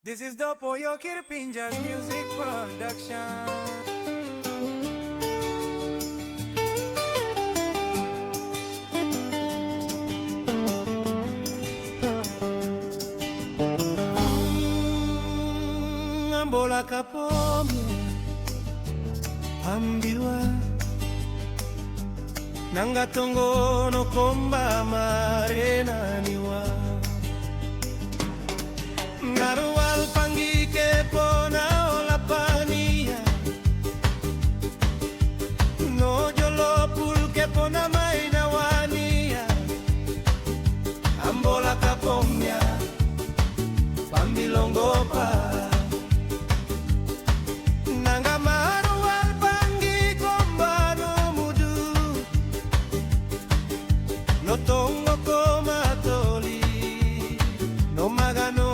This is the Poyo Kirpinjas Music Production. Ambola kapome ambiwa nangatongo no komba marena niwa Narual pangike pona olapania no jolo pulke pona maina wania ambola kapomia pambilongo pa nanga marual pangi kombano mudu no tongo koma toli no magano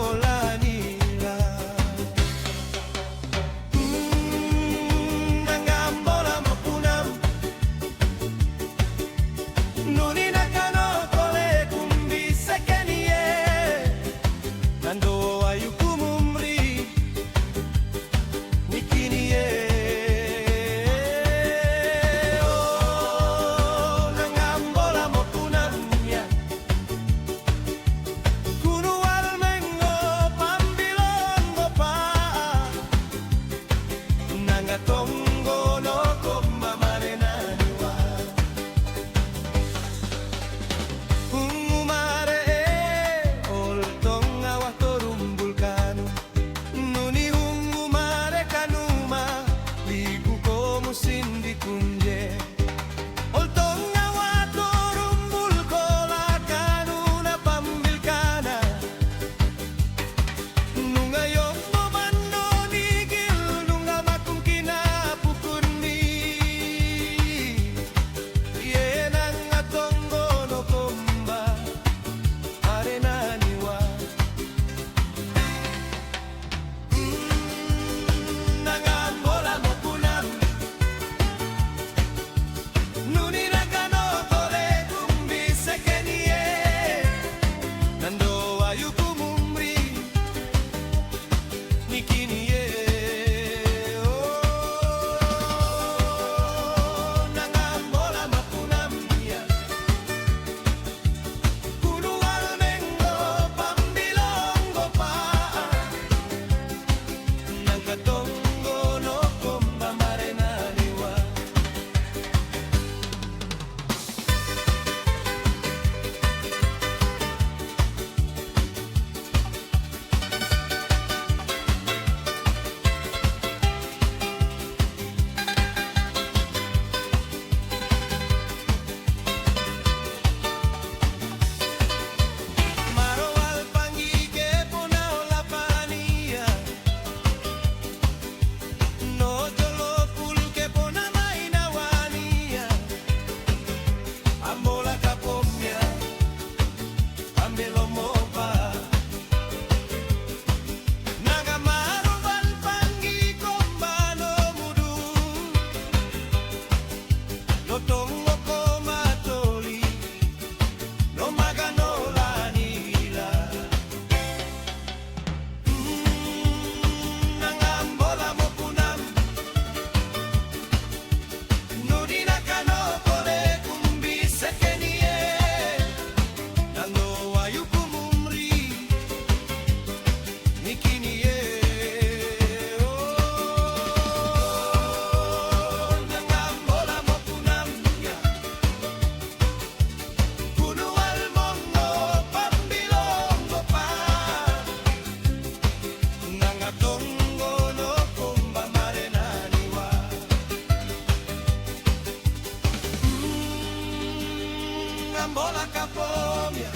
Ambola kapomia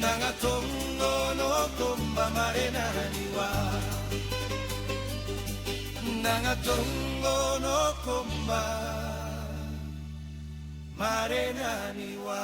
nanga tongo no komba marena niwa nanga tongo no komba marena niwa